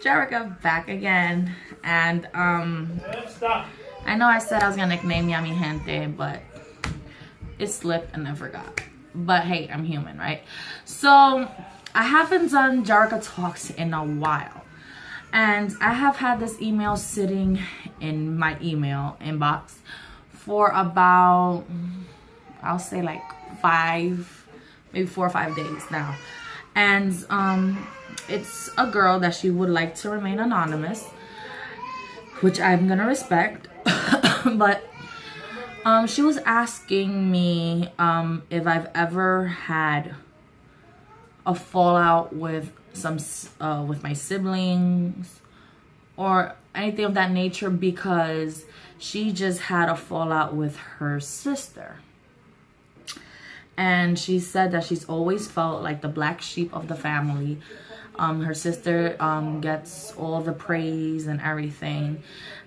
Jericka back again, and I know I said I was gonna nickname Yummy Gente, but it slipped and I forgot. But hey, I'm human, right? So I haven't done Jericka Talks in a while, and I have had this email sitting in my email inbox for about, I'll say like maybe 4 or 5 days now. And it's a girl that she would like to remain anonymous, which I'm gonna respect. But she was asking me if I've ever had a fallout with with my siblings or anything of that nature, because she just had a fallout with her sister. And she said that she's always felt like the black sheep of the family. Her sister gets all the praise and everything.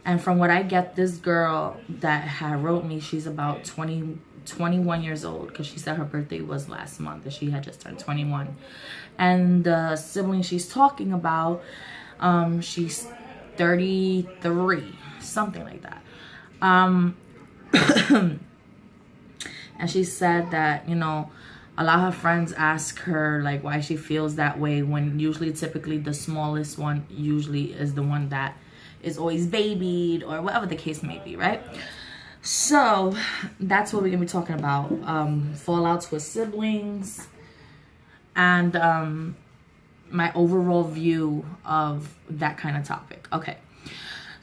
And from what I get, this girl that had wrote me, she's about 21 years old, because she said her birthday was last month and she had just turned 21. And the sibling she's talking about, she's 33, something like that. And she said that, you know, a lot of her friends ask her like why she feels that way, when typically the smallest one usually is the one that is always babied, or whatever the case may be, right? So that's what we're gonna be talking about, fallouts with siblings, and my overall view of that kind of topic. Okay.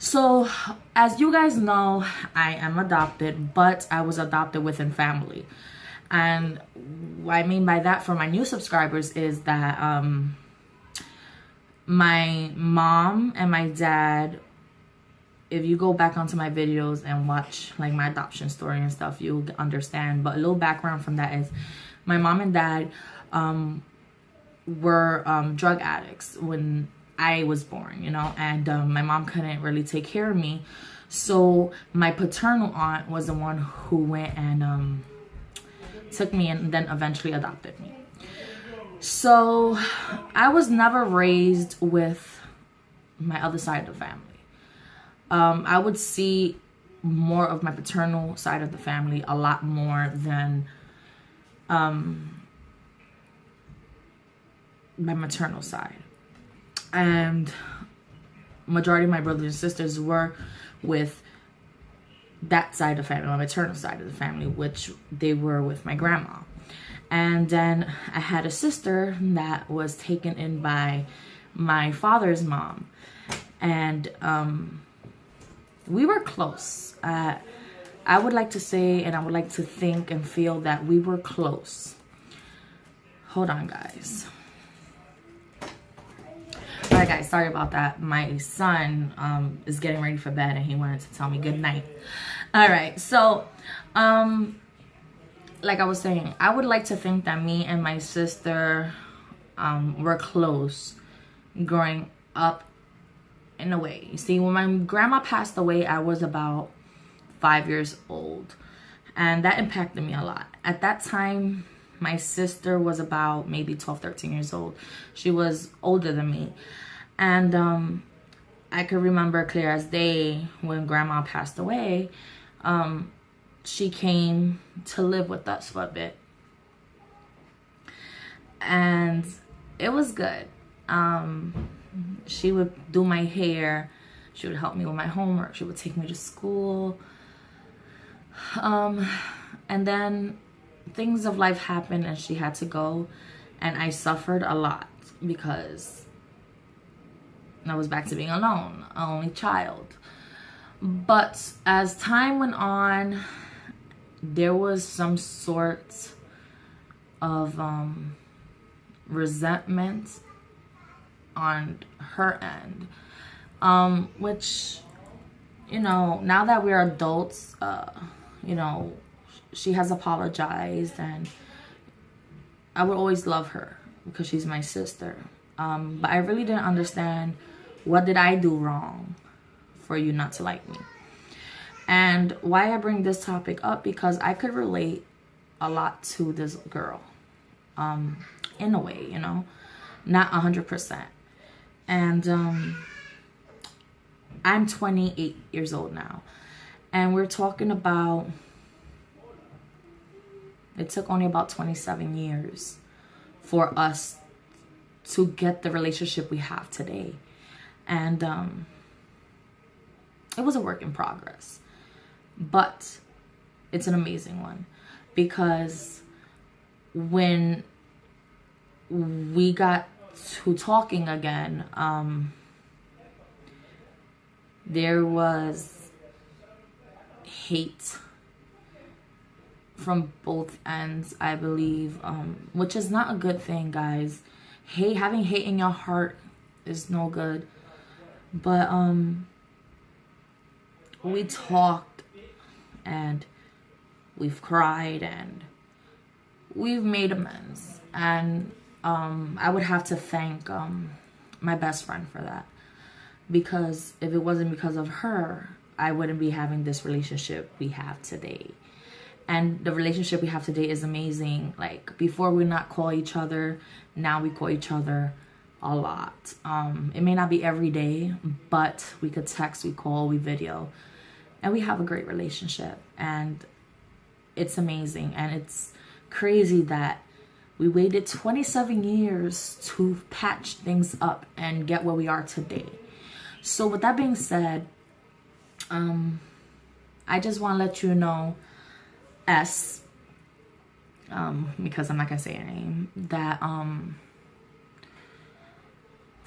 So, as you guys know, I am adopted, but I was adopted within family. And what I mean by that for my new subscribers is that my mom and my dad, if you go back onto my videos and watch like my adoption story and stuff, you'll understand. But a little background from that is my mom and dad were drug addicts when I was born, you know, and my mom couldn't really take care of me. So my paternal aunt was the one who went and took me and then eventually adopted me. So I was never raised with my other side of the family. I would see more of my paternal side of the family a lot more than my maternal side. And majority of my brothers and sisters were with that side of the family, my maternal side of the family, which they were with my grandma. And then I had a sister that was taken in by my father's mom, and we were close. I would like to say, and I would like to think and feel that we were close. Hold on, guys. Alright guys, sorry about that. My son is getting ready for bed and he wanted to tell me good night. Alright, so like I was saying, I would like to think that me and my sister were close growing up in a way. You see, when my grandma passed away, I was about 5 years old, and that impacted me a lot. At that time, my sister was about maybe 12, 13 years old. She was older than me. And I could remember clear as day when grandma passed away, she came to live with us for a bit. And it was good. She would do my hair. She would help me with my homework. She would take me to school. And then things of life happened and she had to go, and I suffered a lot because I was back to being alone, an only child. But as time went on, there was some sort of resentment on her end, which, you know, now that we're adults, you know, she has apologized, and I will always love her because she's my sister. But I really didn't understand, what did I do wrong for you not to like me? And why I bring this topic up, because I could relate a lot to this girl, in a way, you know, not 100%. And I'm 28 years old now. And we're talking about, it took only about 27 years for us to get the relationship we have today. And it was a work in progress. But it's an amazing one. Because when we got to talking again, there was hate from both ends, I believe, which is not a good thing, guys. Having hate in your heart is no good. But we talked and we've cried and we've made amends. And I would have to thank my best friend for that. Because if it wasn't because of her, I wouldn't be having this relationship we have today. And the relationship we have today is amazing. Like, before we not call each other, now we call each other a lot. It may not be every day, but we could text, we call, we video. And we have a great relationship. And it's amazing. And it's crazy that we waited 27 years to patch things up and get where we are today. So with that being said, I just want to let you know, S, because I'm not going to say your name, that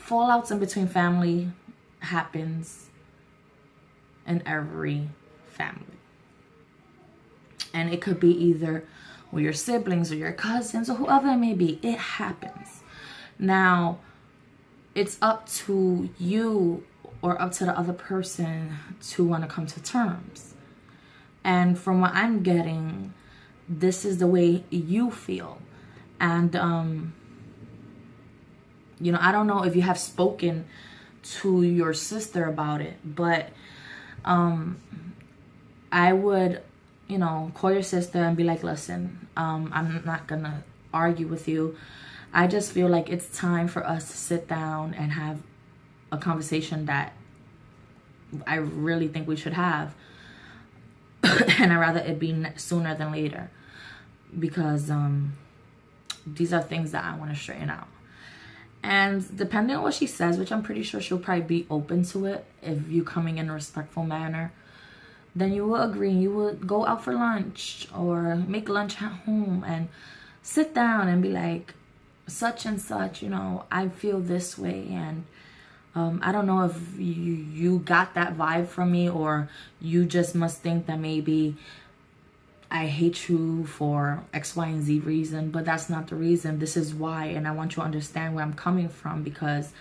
fallouts in between family happens in every family. And it could be either with your siblings or your cousins or whoever it may be. It happens. Now, it's up to you or up to the other person to want to come to terms. And from what I'm getting, this is the way you feel. And, you know, I don't know if you have spoken to your sister about it, but I would, you know, call your sister and be like, listen, I'm not going to argue with you. I just feel like it's time for us to sit down and have a conversation that I really think we should have. And I'd rather it be sooner than later. Because these are things that I want to straighten out. And depending on what she says, which I'm pretty sure she'll probably be open to it, if you coming in a respectful manner, then you will agree. You will go out for lunch or make lunch at home and sit down and be like, such and such, you know, I feel this way. And I don't know if you got that vibe from me, or you just must think that maybe I hate you for X, Y, and Z reason, but that's not the reason. This is why, and I want you to understand where I'm coming from, because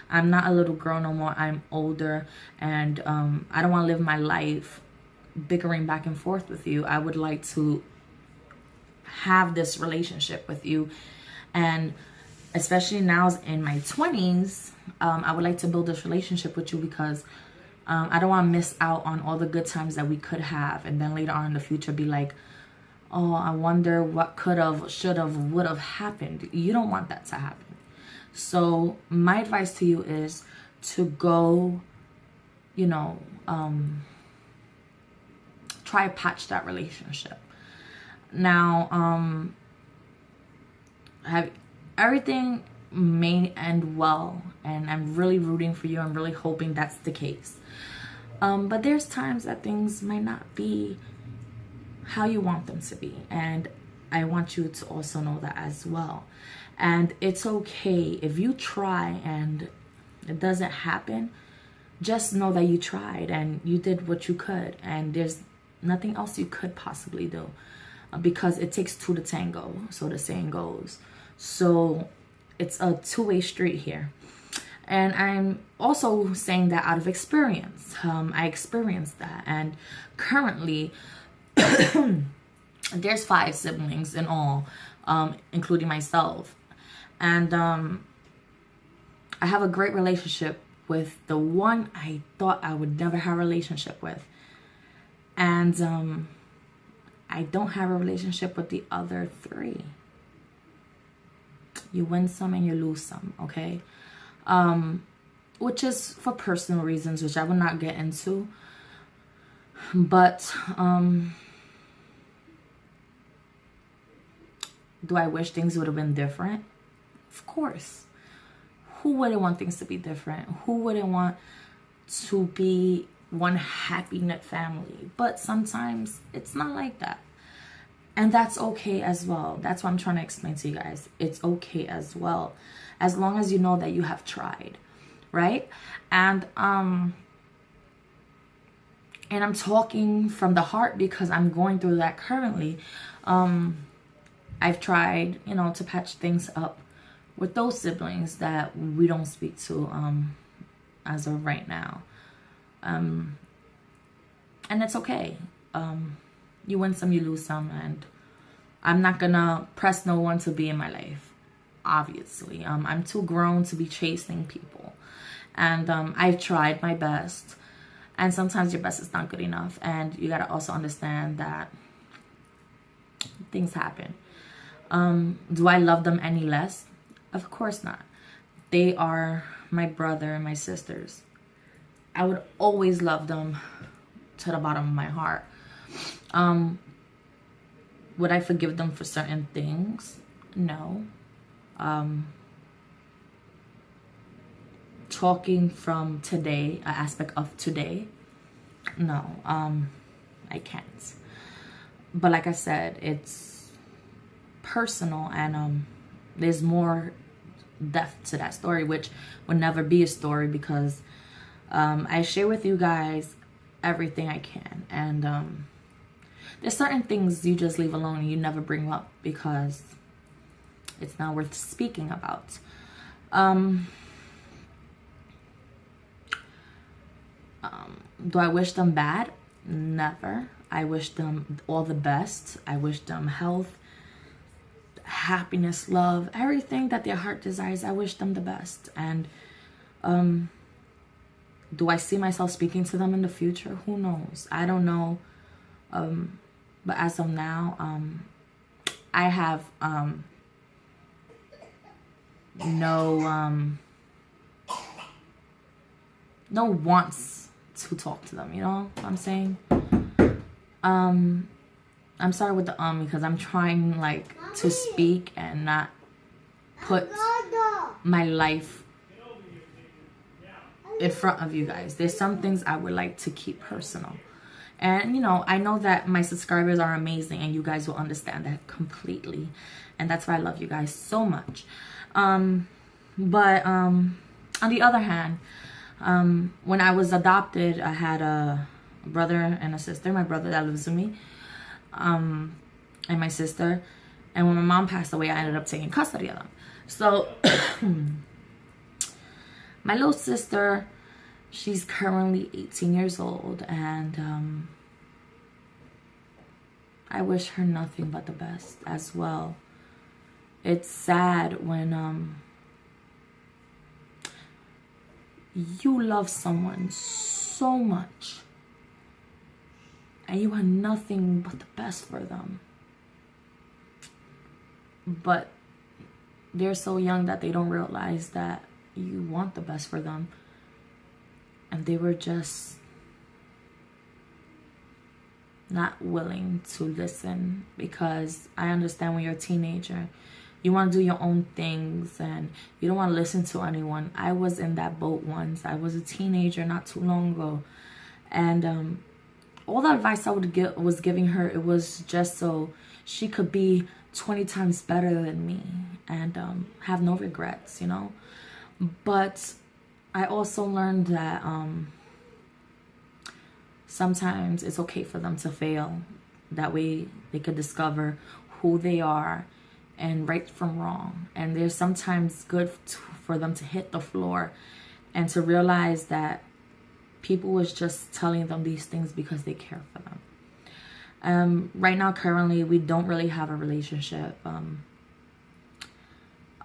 I'm not a little girl no more. I'm older, and I don't want to live my life bickering back and forth with you. I would like to have this relationship with you, and especially now in my 20s, I would like to build this relationship with you because I don't want to miss out on all the good times that we could have, and then later on in the future be like, oh, I wonder what could have, should have, would have happened. You don't want that to happen. So my advice to you is to go, you know, try to patch that relationship. Now, have everything may end well, and I'm really rooting for you. I'm really hoping that's the case. But there's times that things might not be how you want them to be, and I want you to also know that as well. And it's okay if you try and it doesn't happen. Just know that you tried and you did what you could, and there's nothing else you could possibly do, because it takes two to tango, so the saying goes. So it's a two-way street here. And I'm also saying that out of experience. I experienced that, and currently there's 5 siblings in all, including myself. And I have a great relationship with the one I thought I would never have a relationship with. And I don't have a relationship with the other 3. You win some and you lose some, okay? which is for personal reasons, which I will not get into. But do I wish things would have been different? Of course. Who wouldn't want things to be different? Who wouldn't want to be one happy knit family? But sometimes it's not like that. And that's okay as well. That's what I'm trying to explain to you guys. It's okay as well. As long as you know that you have tried, right? And I'm talking from the heart because I'm going through that currently. I've tried, you know, to patch things up with those siblings that we don't speak to as of right now. And it's okay. You win some, you lose some, and I'm not gonna press no one to be in my life, obviously. I'm too grown to be chasing people. And I've tried my best. And sometimes your best is not good enough. And you gotta also understand that things happen. Do I love them any less? Of course not. They are my brother and my sisters. I would always love them to the bottom of my heart. Would I forgive them for certain things? No. Talking from today, an aspect of today, no. I can't. But like I said, it's personal, and there's more depth to that story, which would never be a story because I share with you guys everything I can. And there's certain things you just leave alone and you never bring up because it's not worth speaking about. Do I wish them bad? Never. I wish them all the best. I wish them health, happiness, love, everything that their heart desires. I wish them the best. And do I see myself speaking to them in the future? Who knows? I don't know. But as of now, I have no wants to talk to them, you know what I'm saying? I'm sorry with the because I'm trying like to speak and not put my life in front of you guys. There's some things I would like to keep personal. And, you know, I know that my subscribers are amazing and you guys will understand that completely. And that's why I love you guys so much. But on the other hand, when I was adopted, I had a brother and a sister. My brother that lives with me, and my sister. And when my mom passed away, I ended up taking custody of them. So my little sister, she's currently 18 years old, and I wish her nothing but the best as well. It's sad when you love someone so much and you want nothing but the best for them, but they're so young that they don't realize that you want the best for them, and they were just not willing to listen. Because I understand when you're a teenager, you want to do your own things and you don't want to listen to anyone. I was in that boat once. I was a teenager not too long ago, and all the advice I was giving her, it was just so she could be 20 times better than me and have no regrets, you know. But I also learned that sometimes it's okay for them to fail. That way they could discover who they are and right from wrong. And there's sometimes good for them to hit the floor and to realize that people was just telling them these things because they care for them. Right now, currently, we don't really have a relationship.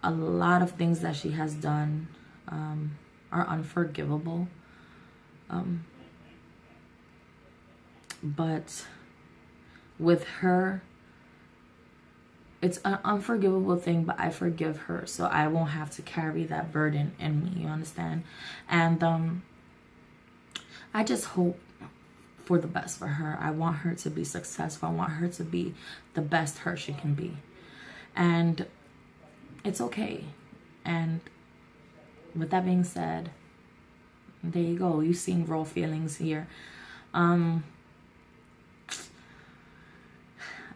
A lot of things that she has done are unforgivable. But with her, it's an unforgivable thing, but I forgive her, so I won't have to carry that burden in me, you understand? And I just hope for the best for her. I want her to be successful. I want her to be the best her she can be. And it's okay. And with that being said, there you go. You've seen raw feelings here.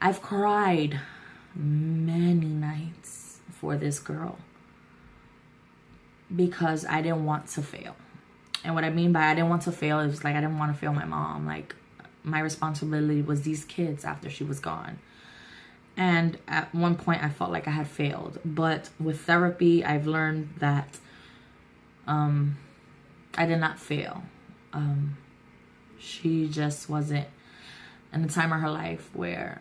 I've cried many nights for this girl because I didn't want to fail. And what I mean by I didn't want to fail, it was like I didn't want to fail my mom. Like, my responsibility was these kids after she was gone. And at one point I felt like I had failed. But with therapy, I've learned that I did not fail. She just wasn't in a time of her life where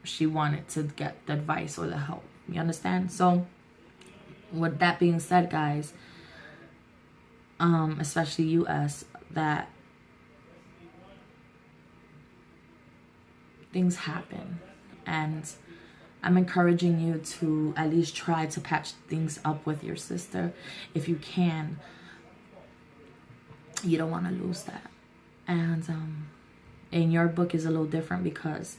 she wanted to get the advice or the help. You understand? So with that being said, guys, especially US, that things happen, and I'm encouraging you to at least try to patch things up with your sister if you can. You don't want to lose that. And in your book is a little different because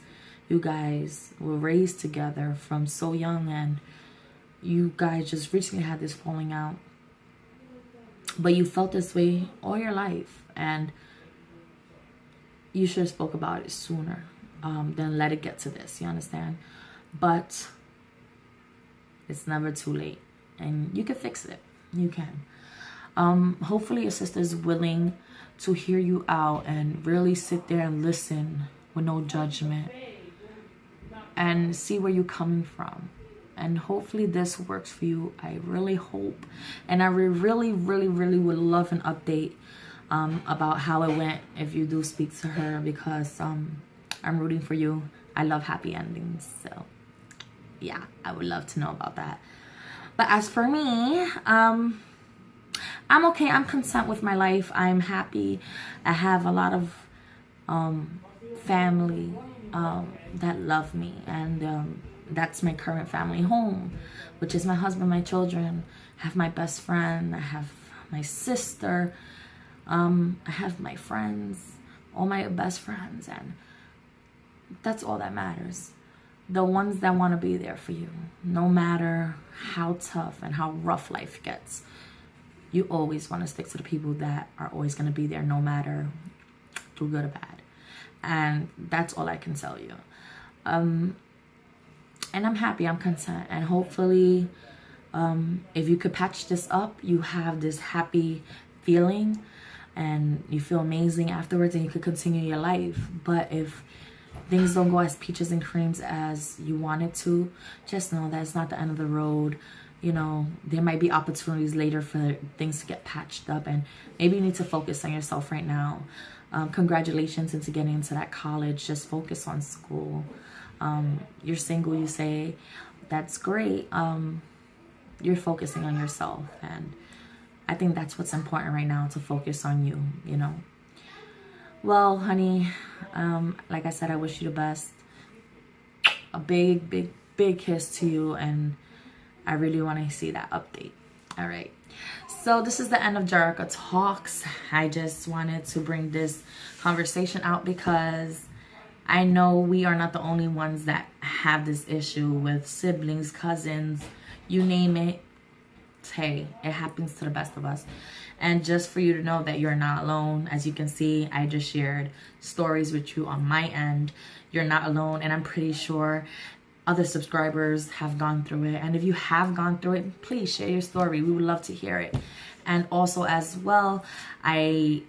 you guys were raised together from so young, and you guys just recently had this falling out. But you felt this way all your life, and you should have spoke about it sooner than let it get to this. You understand? But it's never too late, and you can fix it. You can. Hopefully your sister's willing to hear you out and really sit there and listen with no judgment and see where you're coming from. And hopefully this works for you. I really hope. And I really would love an update about how it went if you do speak to her, because I'm rooting for you. I love happy endings. So yeah, I would love to know about that. But as for me, I'm okay. I'm content with my life. I'm happy. I have a lot of family that love me, and that's my current family home, which is my husband, my children. I have my best friend. I have my sister. I have my friends, all my best friends, and that's all that matters. The ones that want to be there for you, no matter how tough and how rough life gets. You always want to stick to the people that are always going to be there, no matter through good or bad. And that's all I can tell you. And I'm happy, I'm content. And hopefully, if you could patch this up, you have this happy feeling and you feel amazing afterwards, and you could continue your life. But if things don't go as peaches and creams as you want it to, just know that it's not the end of the road. You know, there might be opportunities later for things to get patched up, and maybe you need to focus on yourself right now. Congratulations into getting into that college. Just focus on school. You're single, you say. That's great. You're focusing on yourself, and I think that's what's important right now, to focus on you, you know. Well, honey, like I said, I wish you the best. A big kiss to you, and I really want to see that update. All right. So this is the end of Jericka Talks. I just wanted to bring this conversation out because I know we are not the only ones that have this issue with siblings, cousins, you name it. Hey, it happens to the best of us. And just for you to know that you're not alone. As you can see, I just shared stories with you on my end. You're not alone, and I'm pretty sure other subscribers have gone through it. And if you have gone through it, please share your story. We would love to hear it. And also as well, I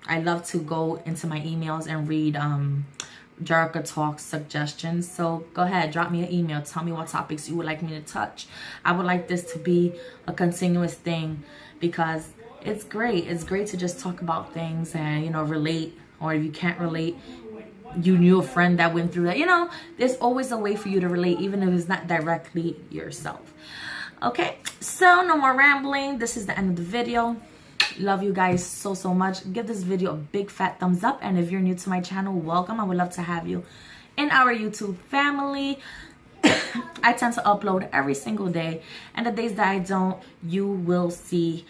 love to go into my emails and read Jericka Talks suggestions. So go ahead, drop me an email. Tell me what topics you would like me to touch. I would like this to be a continuous thing, because it's great. It's great to just talk about things and, you know, relate. Or if you can't relate, you knew a friend that went through that. You know, there's always a way for you to relate, even if it's not directly yourself. Okay, so no more rambling. This is the end of the video. Love you guys so much. Give this video a big fat thumbs up, and if you're new to my channel, welcome. I would love to have you in our YouTube family. I tend to upload every single day, and the days that I don't, you will see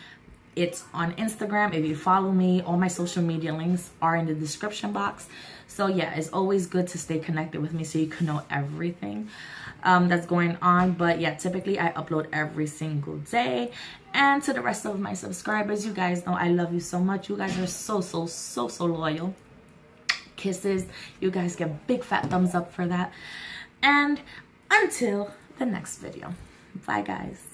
it's on Instagram. If you follow me, all my social media links are in the description box. So yeah, it's always good to stay connected with me so you can know everything that's going on. But yeah, typically I upload every single day. And to the rest of my subscribers, you guys know I love you so much. You guys are so loyal. Kisses. You guys get big fat thumbs up for that. And until the next video, bye guys.